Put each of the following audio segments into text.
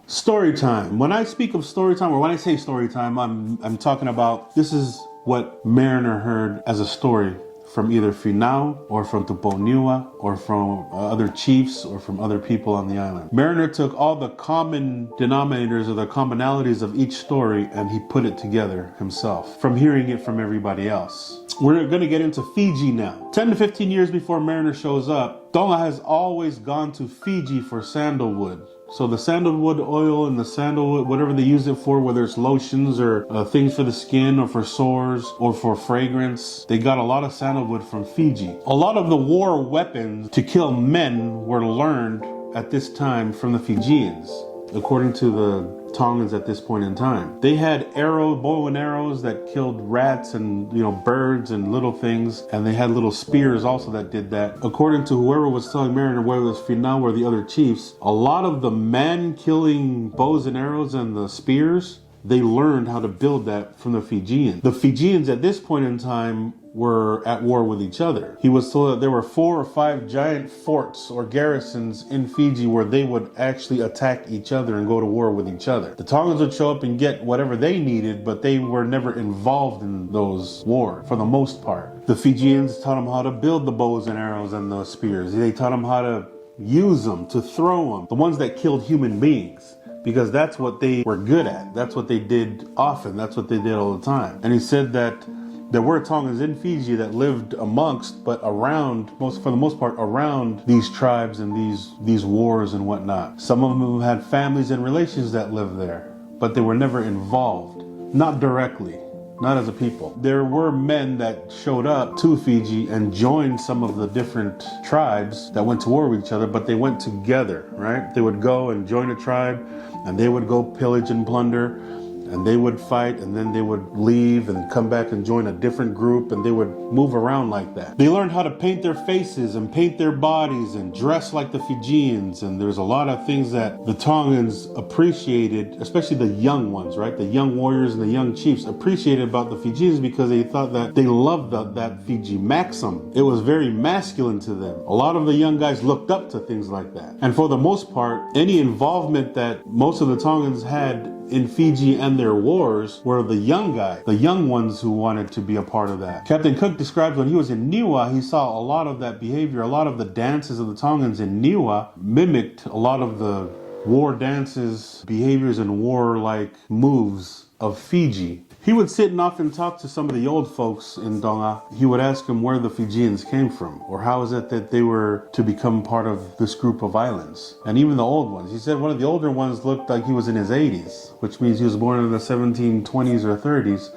Story time. When I speak of story time, or when I say story time, I'm talking about, this is what Mariner heard as a story from either Finau or from Tukuo or from other chiefs or from other people on the island. Mariner took all the common denominators or the commonalities of each story and he put it together himself from hearing it from everybody else. We're going to get into Fiji now. 10 to 15 years before Mariner shows up, Tonga has always gone to Fiji for sandalwood. So the sandalwood oil and the sandalwood, whatever they use it for, whether it's lotions or things for the skin or for sores or for fragrance, they got a lot of sandalwood from Fiji. A lot of the war weapons to kill men were learned at this time from the Fijians, according to the Tongans at this point in time. They had bow and arrows that killed rats and birds and little things, and they had little spears also that did that. According to whoever was telling Mariner, whether it was Finau or the other chiefs, a lot of the man-killing bows and arrows and the spears, they learned how to build that from the Fijians. The Fijians at this point in time were at war with each other. He was told that there were 4 or 5 giant forts or garrisons in Fiji where they would actually attack each other and go to war with each other. The Tongans would show up and get whatever they needed, but they were never involved in those wars for the most part. The Fijians taught them how to build the bows and arrows and the spears. They taught them how to use them, to throw them, the ones that killed human beings, because that's what they were good at. That's what they did often. That's what they did all the time. And he said that there were Tongans in Fiji that lived amongst, but around, for the most part, around these tribes and these wars and whatnot. Some of them had families and relations that lived there, but they were never involved, not directly, not as a people. There were men that showed up to Fiji and joined some of the different tribes that went to war with each other, but they went together, right? They would go and join a tribe, and they would go pillage and plunder, and they would fight, and then they would leave and come back and join a different group, and they would move around like that. They learned how to paint their faces and paint their bodies and dress like the Fijians, and there's a lot of things that the Tongans appreciated, especially the young ones, right? The young warriors and the young chiefs appreciated about the Fijians because they thought that they loved that Fiji maxim. It was very masculine to them. A lot of the young guys looked up to things like that. And for the most part, any involvement that most of the Tongans had in Fiji and their wars were the young guys, the young ones who wanted to be a part of that. Captain Cook describes when he was in Niue, he saw a lot of that behavior. A lot of the dances of the Tongans in Niue mimicked a lot of the war dances, behaviors, and war-like moves of Fiji. He would sit and often talk to some of the old folks in Tonga. He would ask them where the Fijians came from, or how is it that they were to become part of this group of islands. And even the old ones. He said one of the older ones looked like he was in his 80s, which means he was born in the 1720s or 30s.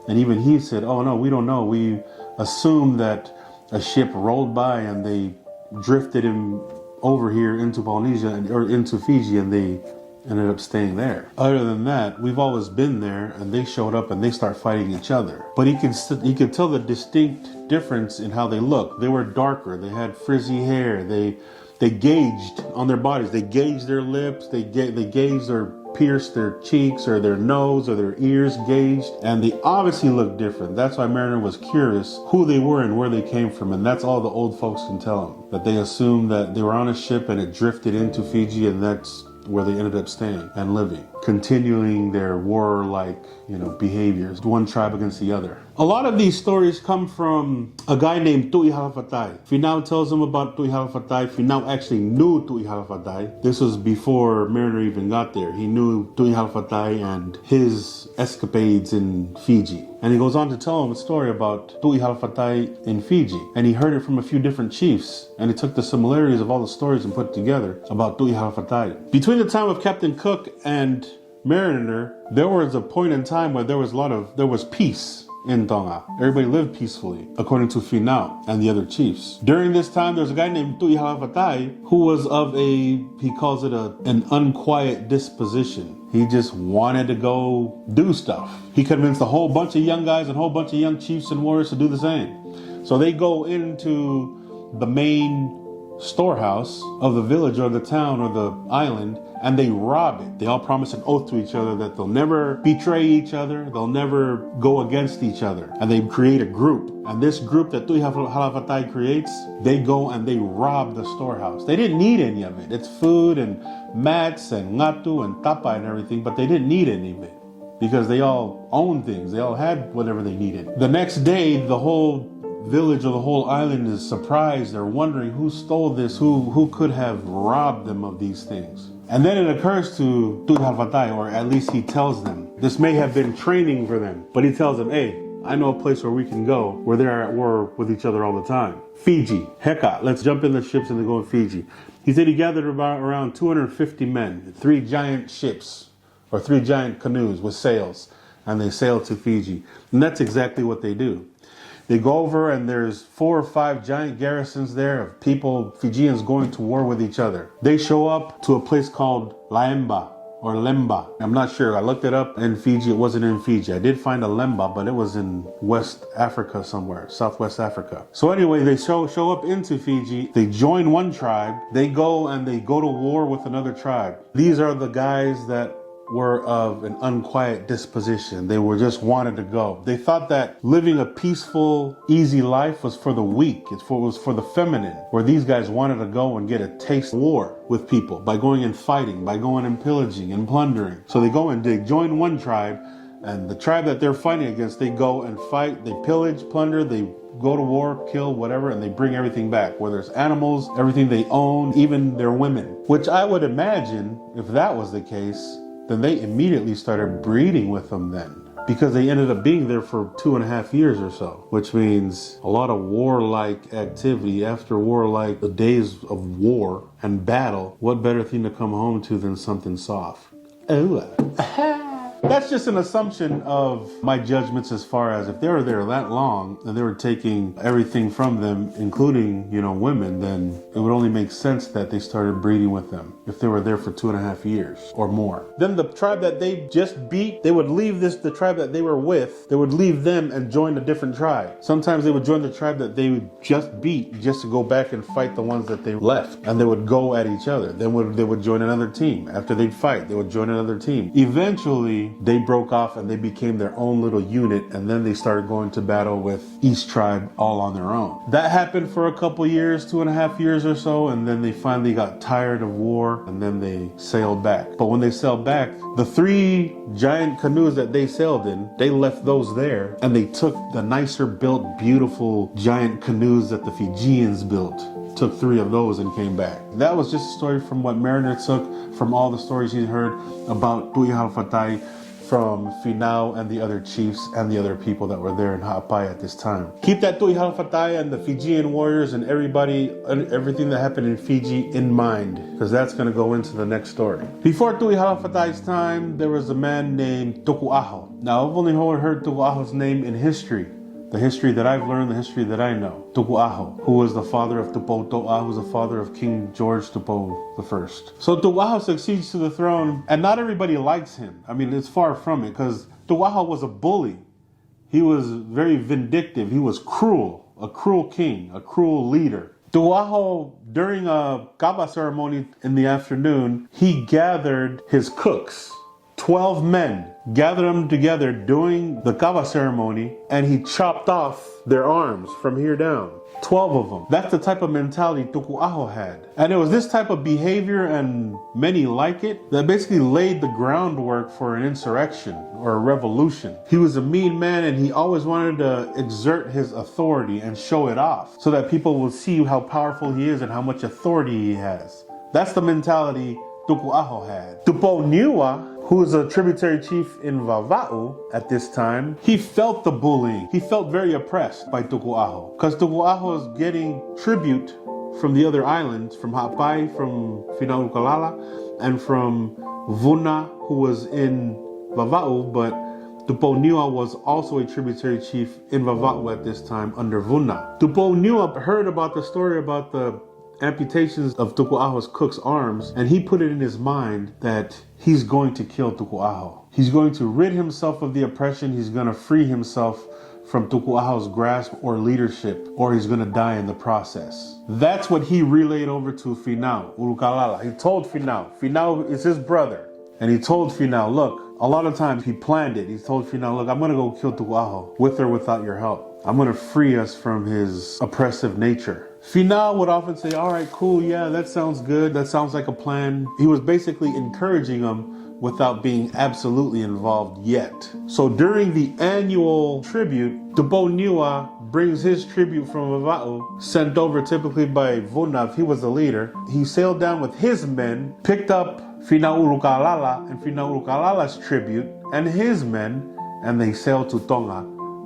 And even he said, oh no, we don't know. We assumed that a ship rolled by and they drifted him over here into Polynesia or into Fiji, and they ended up staying there. Other than that, we've always been there, and they showed up and they start fighting each other. But he could tell the distinct difference in how they look. They were darker. They had frizzy hair. They gauged on their bodies. They gauged their lips. They gauged or pierced their cheeks or their nose or their ears gauged, and they obviously looked different. That's why Mariner was curious who they were and where they came from, and that's all the old folks can tell him. That they assumed that they were on a ship and it drifted into Fiji, and that's where they ended up staying and living, continuing their war-like, behaviors, one tribe against the other. A lot of these stories come from a guy named Tuiaki. Finau tells him about Tuiaki. Finau actually knew Tuiaki. This was before Mariner even got there. He knew Tuiaki and his escapades in Fiji. And he goes on to tell him a story about Tuiaki in Fiji. And he heard it from a few different chiefs. And he took the similarities of all the stories and put it together about Tuiaki. Between the time of Captain Cook and Mariner, there was a point in time where there was peace in Tonga. Everybody lived peacefully, according to Finau and the other chiefs. During this time, there's a guy named Tuiaki who was of he calls it an unquiet disposition. He just wanted to go do stuff. He convinced a whole bunch of young guys and a whole bunch of young chiefs and warriors to do the same. So they go into the main storehouse of the village or the town or the island, and they rob it. They all promise an oath to each other that they'll never betray each other, they'll never go against each other. And they create a group. And this group that Tuiaki Halawatai creates, they go and they rob the storehouse. They didn't need any of it. It's food and mats and ngatu and tapa and everything, but they didn't need any of it because they all owned things. They all had whatever they needed. The next day, the whole village or the whole island is surprised. They're wondering who stole this, who could have robbed them of these things. And then it occurs to Tuiaki Halawatai, or at least he tells them, this may have been training for them, but he tells them, hey, I know a place where we can go where they're at war with each other all the time. Fiji. Heka, let's jump in the ships and go to Fiji. He said he gathered around 250 men, 3 giant ships, or 3 giant canoes with sails, and they sailed to Fiji. And that's exactly what they do. They go over and there's 4 or 5 giant garrisons there of people, Fijians going to war with each other. They show up to a place called Laemba or Lemba. I'm not sure. I looked it up in Fiji. It wasn't in Fiji. I did find a Lemba, but it was in West Africa somewhere, Southwest Africa. So anyway, they show up into Fiji. They join one tribe. They go to war with another tribe. These are the guys that were of an unquiet disposition. They were just wanted to go. They thought that living a peaceful, easy life was for the weak. It was for the feminine, where these guys wanted to go and get a taste of war with people by going and fighting, by going and pillaging and plundering. So they go and they join one tribe, and the tribe that they're fighting against, they go and fight, they pillage, plunder, they go to war, kill, whatever, and they bring everything back, whether it's animals, everything they own, even their women. Which I would imagine, if that was the case, then they immediately started breeding with them then, because they ended up being there for 2.5 years or so, which means a lot of warlike activity. After warlike, the days of war and battle, what better thing to come home to than something soft? That's just an assumption of my judgments as far as if they were there that long and they were taking everything from them, including, women, then it would only make sense that they started breeding with them if they were there for 2.5 years or more. Then the tribe that they just beat, they would leave the tribe that they were with, they would leave them and join a different tribe. Sometimes they would join the tribe that they would just beat just to go back and fight the ones that they left, and they would go at each other. Then they would join another team. After they'd fight, they would join another team. Eventually, they broke off and they became their own little unit, and then they started going to battle with each tribe all on their own. That happened for a couple years, 2.5 years or so, and then they finally got tired of war, and then they sailed back. But when they sailed back, the 3 giant canoes that they sailed in, they left those there, and they took the nicer built, beautiful giant canoes that the Fijians built. Took 3 of those and came back. That was just a story from what Mariner took from all the stories he heard about Tuiaki Halawatai from Finau and the other chiefs and the other people that were there in Ha'apai at this time. Keep that Tuiaki Halawatai and the Fijian warriors and everything that happened in Fiji in mind, because that's going to go into the next story. Before Tuiaki Halawatai's time, there was a man named Tukuo. Now, I've only heard Tukuo's name in history. The history that I've learned, the history that I know. Tukuo, who was the father of Tupo To'a, who was the father of King George Tupo I. So Tukuo succeeds to the throne, and not everybody likes him. I mean, it's far from it, because Tukuo was a bully. He was very vindictive. He was cruel, a cruel king, a cruel leader. Tukuo, during a Kava ceremony in the afternoon, he gathered his cooks, 12 men, gathered them together during the Kava ceremony, and he chopped off their arms from here down. 12 of them. That's the type of mentality Tukuo had. And it was this type of behavior, and many like it, that basically laid the groundwork for an insurrection or a revolution. He was a mean man, and he always wanted to exert his authority and show it off so that people will see how powerful he is and how much authority he has. That's the mentality Tukuo had. Tupouniua, who was a tributary chief in Vava'u at this time, he felt the bullying. He felt very oppressed by Tukuo, because Tukuo was getting tribute from the other islands, from Ha'apai, from Finau Ulukalala, and from Vuna, who was in Vava'u, but Tupouniua was also a tributary chief in Vava'u at this time under Vuna. Tupouniua heard about the story about the amputations of Tukuo's cook's arms, and he put it in his mind that he's going to kill Tukuo. He's going to rid himself of the oppression. He's going to free himself from Tukuaho's grasp or leadership, or he's gonna die in the process. That's what he relayed over to Finau Ulukalala. He told Finau is his brother. And he told Finau, look, a lot of times he planned it. He told Finau, look, I'm gonna go kill Tukuaho with or without your help. I'm gonna free us from his oppressive nature. Finau would often say, all right, cool, yeah, that sounds good. That sounds like a plan. He was basically encouraging him without being absolutely involved yet. So during the annual tribute, Tupo Niwa brings his tribute from Vava'u, sent over typically by Vunav. He was the leader. He sailed down with his men, picked up Finau Ulukalala and Finau Ulukalala's tribute and his men, and they sailed to Tonga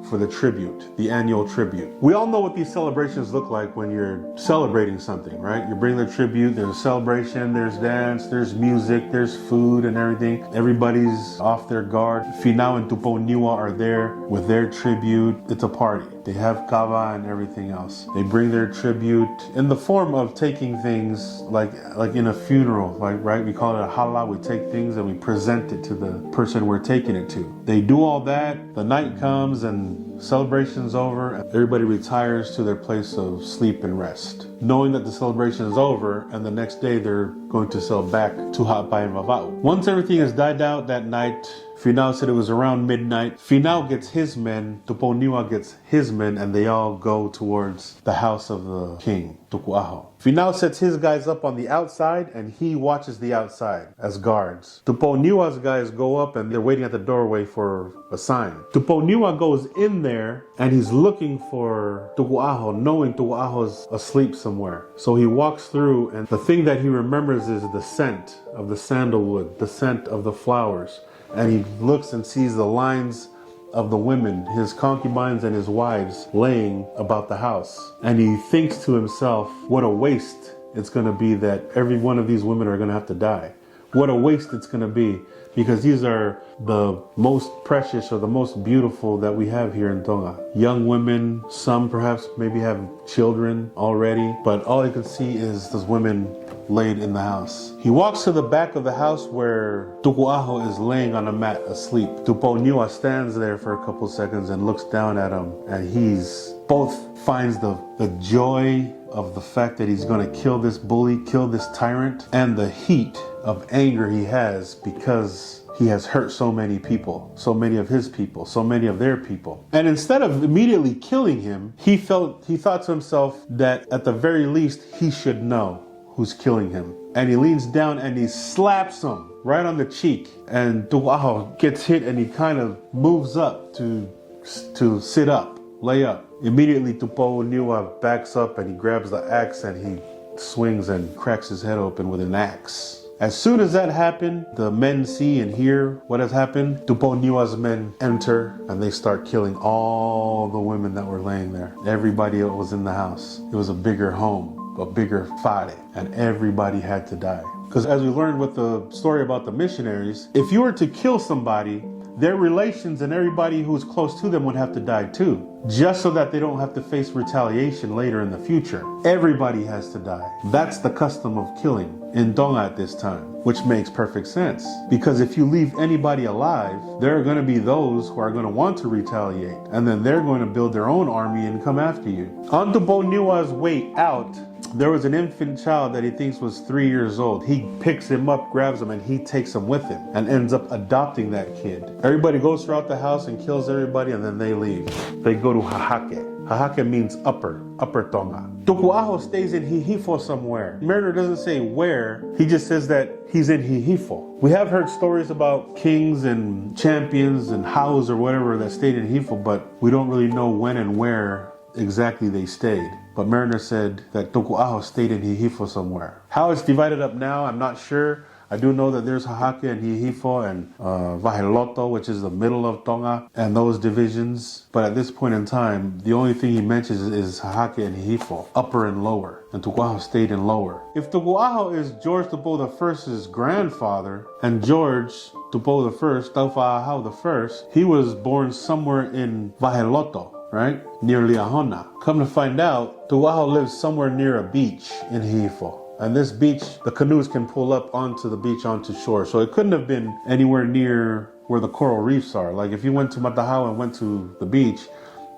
for the tribute, the annual tribute. We all know what these celebrations look like when you're celebrating something, right? You bring the tribute, there's a celebration, there's dance, there's music, there's food and everything. Everybody's off their guard. Finau and Tupo Niwa are there with their tribute. It's a party. They have kava and everything else. They bring their tribute in the form of taking things like in a funeral, like, right? We call it a hala. We take things and we present it to the person we're taking it to. They do all that. The night comes and celebration's over. And everybody retires to their place of sleep and rest, knowing that the celebration is over and the next day they're going to sail back to ha'apai and Vava'u. Once everything has died out that night, Finau said it was around midnight. Finau gets his men, Tupo Niwa gets his men, and they all go towards the house of the king, Tukuaho. Finau sets his guys up on the outside, and he watches the outside as guards. Tupo Niwa's guys go up, and they're waiting at the doorway for a sign. Tupo Niwa goes in there, and he's looking for Tukuaho, knowing Tukuaho's asleep somewhere. So he walks through, and the thing that he remembers is the scent of the sandalwood, the scent of the flowers. And he looks and sees the lines of the women, his concubines and his wives, laying about the house. And he thinks to himself, what a waste it's going to be that every one of these women are going to have to die. What a waste it's going to be, because these are the most precious or the most beautiful that we have here in Tonga. Young women, some perhaps maybe have children already, but all he could see is those women laid in the house. He walks to the back of the house where Tukuaho is laying on a mat asleep. Tupo Niwa stands there for a couple seconds and looks down at him, and he's both finds the joy of the fact that he's going to kill this bully, kill this tyrant, and the heat of anger he has because he has hurt so many people, so many of his people, so many of their people. And instead of immediately killing him, he thought to himself that at the very least he should know who's killing him. And he leans down and he slaps him right on the cheek. And Tukuaho gets hit and he kind of moves up to sit up, lay up. Immediately Tupo Niwa backs up and he grabs the axe and he swings and cracks his head open with an axe. As soon as that happened, the men see and hear what has happened. Tupo Niwa's men enter and they start killing all the women that were laying there. Everybody that was in the house. It was a bigger home, a bigger fare, and everybody had to die. Because as we learned with the story about the missionaries, if you were to kill somebody, their relations and everybody who's close to them would have to die too, just so that they don't have to face retaliation later in the future. Everybody has to die. That's the custom of killing in Tonga at this time, which makes perfect sense. Because if you leave anybody alive, there are going to be those who are going to want to retaliate, and then they're going to build their own army and come after you. On Tupo Niwa's way out, there was an infant child that he thinks was 3 years old. He picks him up, grabs him, and he takes him with him and ends up adopting that kid. Everybody goes throughout the house and kills everybody, and then they leave. They go to hahake. Hahake means upper Tonga. Tukuaho stays in Hihifo somewhere. Mariner doesn't say where, he just says that he's in Hihifo. We have heard stories about kings and champions and hows or whatever that stayed in Hihifo, but we don't really know when and where exactly they stayed. But Mariner said that Tukuaho stayed in Hihifo somewhere. How it's divided up now, I'm not sure. I do know that there's Hahake and Hihifo and Vahiloto, which is the middle of Tonga, and those divisions. But at this point in time, the only thing he mentions is Hahake and Hihifo, upper and lower. And Tukuaho stayed in lower. If Tukuaho is George Tupo I's grandfather, and George Tupo I, Taufa'ahau I, he was born somewhere in Vahiloto, right? Near Liahona. Come to find out, Tukuaho lives somewhere near a beach in Hihifo. And this beach, the canoes can pull up onto the beach, onto shore. So it couldn't have been anywhere near where the coral reefs are. Like if you went to Matahau and went to the beach,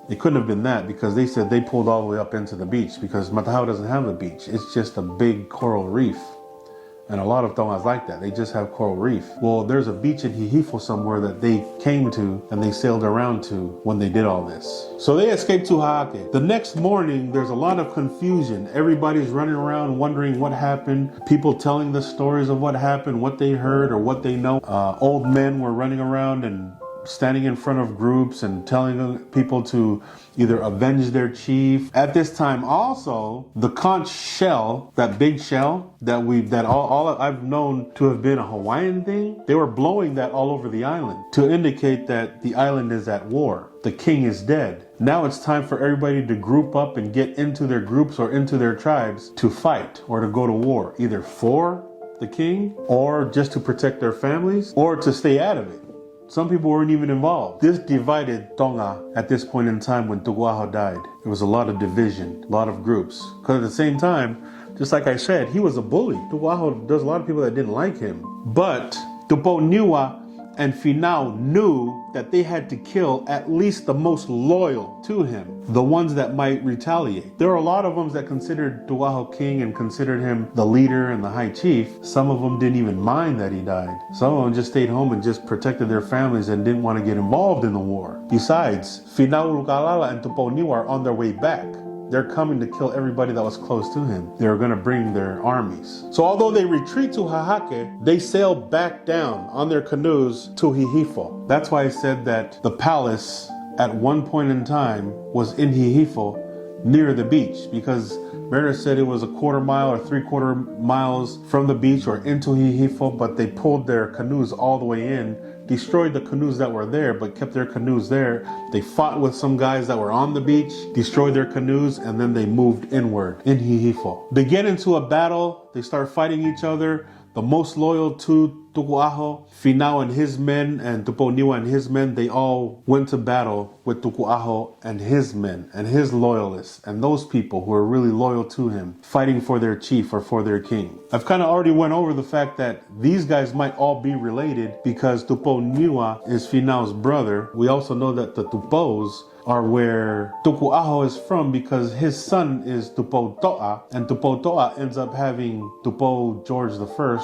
It couldn't have been that because they said they pulled all the way up into the beach because Matahau doesn't have a beach. It's just a big coral reef. And a lot of Tongas like that. They just have coral reef. Well, there's a beach in Hihifo somewhere that they came to and they sailed around to when they did all this. So they escaped to Ha'ake. The next morning, there's a lot of confusion. Everybody's running around wondering what happened. People telling the stories of what happened, what they heard or what they know. Old men were running around and standing in front of groups and telling people to either avenge their chief. At this time also, the conch shell, that big shell that all I've known to have been a Hawaiian thing, they were blowing that all over the island to indicate that the island is at war. The king is dead. Now it's time for everybody to group up and get into their groups or into their tribes to fight or to go to war, either for the king or just to protect their families or to stay out of it. Some people weren't even involved. This divided Tonga at this point in time when Tukuo died. There was a lot of division, a lot of groups. Because at the same time, just like I said, he was a bully. Tukuo, there's a lot of people that didn't like him. But Tupouniua and Finau knew that they had to kill at least the most loyal to him, the ones that might retaliate. There are a lot of them that considered Tukuo king and considered him the leader and the high chief. Some of them didn't even mind that he died. Some of them just stayed home and just protected their families and didn't want to get involved in the war. Besides, Finau Ulukalala and Tupouniua are on their way back. They're coming to kill everybody that was close to him. They're going to bring their armies. So although they retreat to Ha'ake, they sail back down on their canoes to Hihifo. That's why I said that the palace at one point in time was in Hihifo near the beach, because Meredith said it was a quarter mile or 3/4 miles from the beach or into Hihifo, but they pulled their canoes all the way in, destroyed the canoes that were there, but kept their canoes there. They fought with some guys that were on the beach, destroyed their canoes, and then they moved inward in Hihifo. They get into a battle, they start fighting each other. The most loyal to Tukuo, Finau and his men, and Tupouniua and his men, they all went to battle with Tukuo and his men and his loyalists and those people who are really loyal to him, fighting for their chief or for their king. I've kind of already went over the fact that these guys might all be related because Tupouniua is Finau's brother. We also know that the Tupos are where Tukuo is from because his son is Tupo To'a, and Tupo To'a ends up having Tupo George I,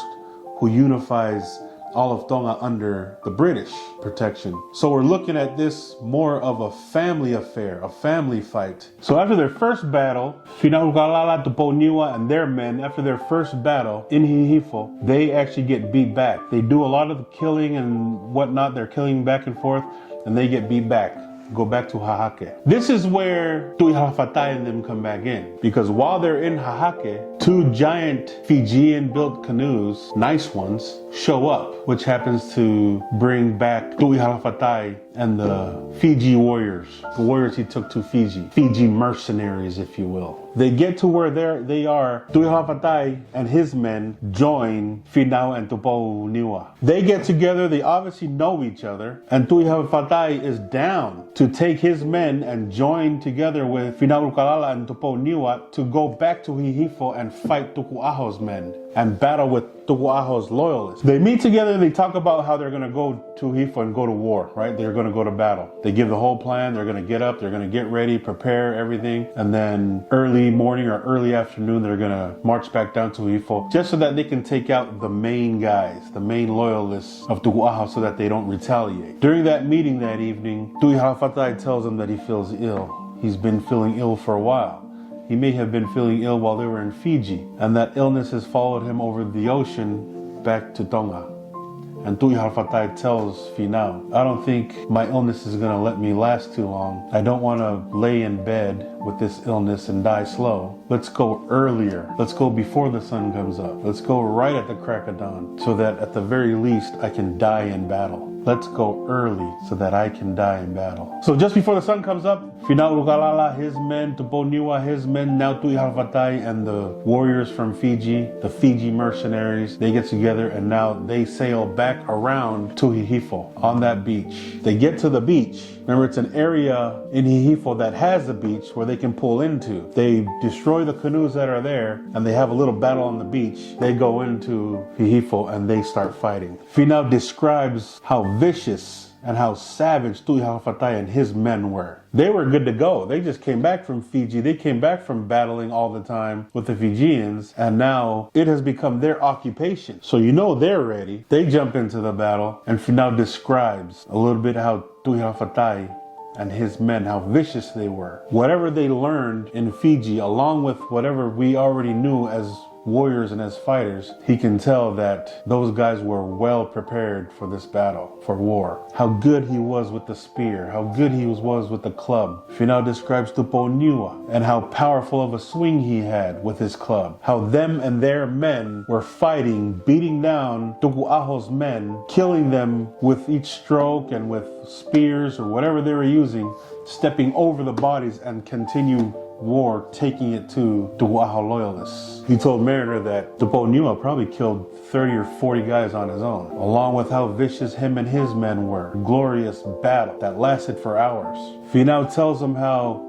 who unifies all of Tonga under the British protection. So we're looking at this more of a family affair, a family fight. So after their first battle, Finau Ulukalala, Tupouniua, and their men, after their first battle in Hihifo, they actually get beat back. They do a lot of the killing and whatnot. They're killing back and forth, and they get beat back. Go back to Ha'ake. This is where Tuihafatai and them come back in, because while they're in Ha'ake, two giant Fijian-built canoes, nice ones, show up, which happens to bring back Tuihafatai and the Fiji warriors, the warriors he took to Fiji, Fiji mercenaries, if you will. They get to where they are. Tuihafatai and his men join Finau and Tupouniua. They get together. They obviously know each other, and Tuihafatai is down to take his men and join together with Finau Ulukalala and Tupouniua to go back to Hihifo and fight Tukuo's men and battle with Tukuo's loyalists. They meet together and they talk about how they're going to go to Hihifo and go to war, right? They're going to go to battle. They give the whole plan. They're going to get up. They're going to get ready, prepare everything. And then early morning or early afternoon, they're going to march back down to Hihifo just so that they can take out the main guys, the main loyalists of Tukuo so that they don't retaliate. During that meeting that evening, Tuihafatai tells them that he feels ill. He's been feeling ill for a while. He may have been feeling ill while they were in Fiji, and that illness has followed him over the ocean back to Tonga. And Tuihafatai tells Finau, I don't think my illness is going to let me last too long. I don't want to lay in bed with this illness and die slow. Let's go earlier. Let's go before the sun comes up. Let's go right at the crack of dawn so that at the very least I can die in battle. Let's go early so that I can die in battle. So just before the sun comes up, Finau Ulukalala, his men, Tupouniua, his men, now Tuihafatai, and the warriors from Fiji, the Fiji mercenaries, they get together and now they sail back around to Hihifo on that beach. They get to the beach. Remember, it's an area in Hihifo that has a beach where they can pull into. They destroy the canoes that are there and they have a little battle on the beach. They go into Hihifo and they start fighting. Finau describes how vicious and how savage Tuiaki and his men were. They were good to go. They just came back from Fiji. They came back from battling all the time with the Fijians, and now it has become their occupation. So you know they're ready. They jump into the battle, and Finau describes a little bit how Tuiaki and his men, how vicious they were. Whatever they learned in Fiji, along with whatever we already knew as warriors and as fighters, he can tell that those guys were well prepared for this battle, for war. How good he was with the spear, how good he was with the club. Finau describes Tukuo and how powerful of a swing he had with his club. How them and their men were fighting, beating down Tukuo's men, killing them with each stroke and with spears or whatever they were using, stepping over the bodies and continue war, taking it to Tukuo loyalists. He told Mariner that Tukuo probably killed 30 or 40 guys on his own, along with how vicious him and his men were. Glorious battle that lasted for hours. Finau tells him how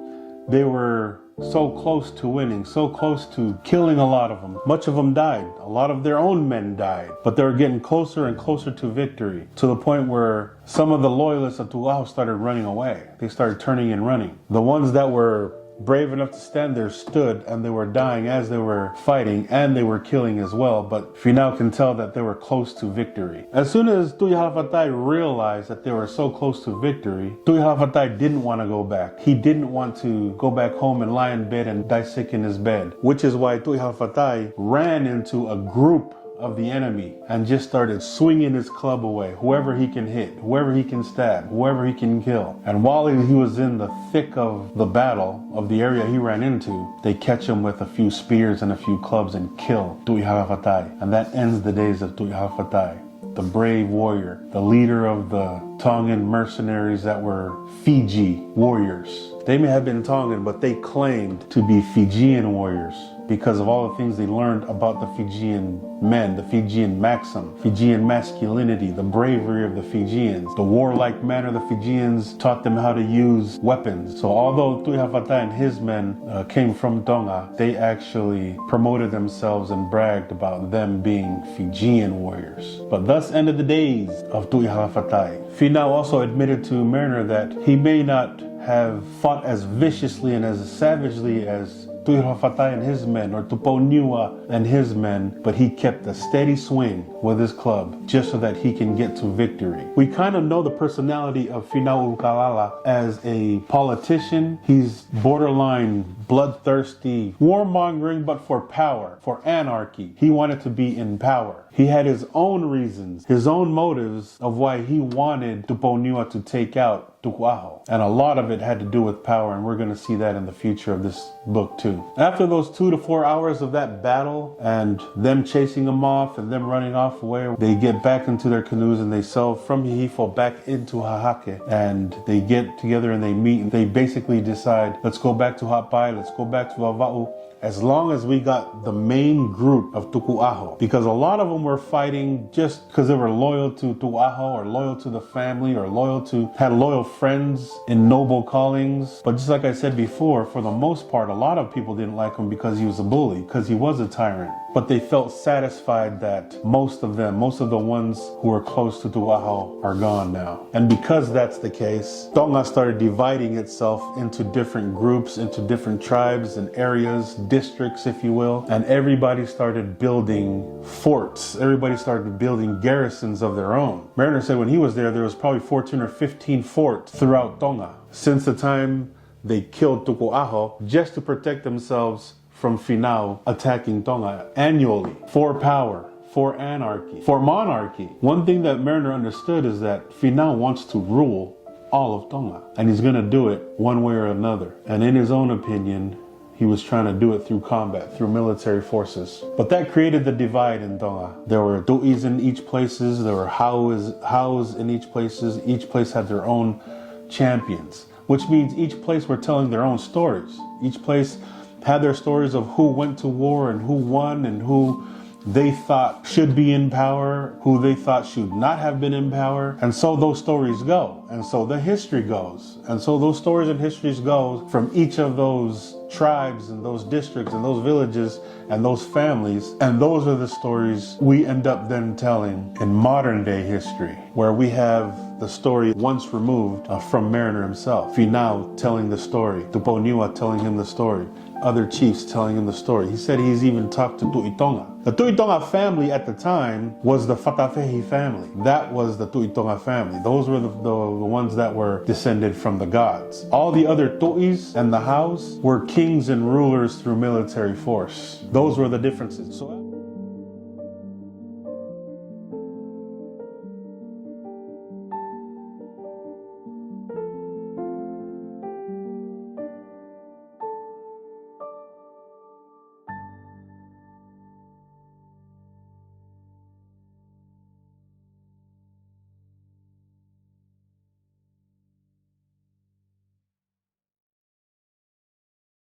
they were so close to winning, so close to killing a lot of them. Much of them died. A lot of their own men died. But they were getting closer and closer to victory, to the point where some of the loyalists of Tukuo started running away. They started turning and running. The ones that were brave enough to stand there stood, and they were dying as they were fighting, and they were killing as well. But Finau can tell that they were close to victory. As soon as Tuiaki realized that they were so close to victory, Tuiaki didn't want to go back. He didn't want to go back home and lie in bed and die sick in his bed, which is why Tuiaki ran into a group of the enemy and just started swinging his club away, whoever he can hit, whoever he can stab, whoever he can kill. And while he was in the thick of the battle of the area he ran into, they catch him with a few spears and a few clubs and kill Tuiaki. And that ends the days of Tuiaki, the brave warrior, the leader of the Tongan mercenaries that were Fiji warriors. They may have been Tongan, but they claimed to be Fijian warriors because of all the things they learned about the Fijian men, the Fijian maxim, Fijian masculinity, the bravery of the Fijians, the warlike manner the Fijians taught them how to use weapons. So although Tuiaki and his men came from Tonga, they actually promoted themselves and bragged about them being Fijian warriors. But thus ended the days of Tuiaki. Finau also admitted to Mariner that he may not have fought as viciously and as savagely as Tuiaki and his men, or Tukuo and his men, but he kept a steady swing with his club just so that he can get to victory. We kind of know the personality of Finau Ulukalala as a politician. He's borderline bloodthirsty, warmongering, but for power, for anarchy. He wanted to be in power. He had his own reasons, his own motives of why he wanted Tukuo to take out Tukuo. And a lot of it had to do with power, and we're going to see that in the future of this book too. After those 2 to 4 hours of that battle and them chasing them off and them running off away, they get back into their canoes and they sail from Hihifo back into Hahake, and they get together and they meet and they basically decide, let's go back to Hapai, let's go back to Vava'u, as long as we got the main group of Tukuo, because a lot of them were fighting just because they were loyal to Tukuo or loyal to the family or had loyal friends in noble callings. But just like I said before, for the most part, a lot of people didn't like him because he was a bully, because he was a tyrant. But they felt satisfied that most of the ones who were close to Tukuo are gone now. And because that's the case, Tonga started dividing itself into different groups, into different tribes and areas, districts, if you will. And everybody started building forts. Everybody started building garrisons of their own. Mariner said when he was there was probably 14 or 15 forts throughout Tonga since the time they killed Tukuo just to protect themselves from Finau attacking Tonga annually, for power, for anarchy, for monarchy. One thing that Mariner understood is that Finau wants to rule all of Tonga, and he's going to do it one way or another. And in his own opinion, he was trying to do it through combat, through military forces. But that created the divide in Tonga. There were tu'is in each places, there were haus in each places. Each place had their own champions, which means each place were telling their own stories. Each place had their stories of who went to war and who won and who they thought should be in power, who they thought should not have been in power. And so those stories go. And so the history goes. And so those stories and histories go from each of those tribes and those districts and those villages and those families. And those are the stories we end up then telling in modern day history, where we have the story once removed from Mariner himself. Finau telling the story, Tukuo telling him the story, other chiefs telling him the story. He said he's even talked to Tonga. The Tonga family at the time was the Whakawhiti family. That was the Tonga family. Those were the ones that were descended from the gods. All the other Tu'is and the Haus were kings and rulers through military force. Those were the differences. So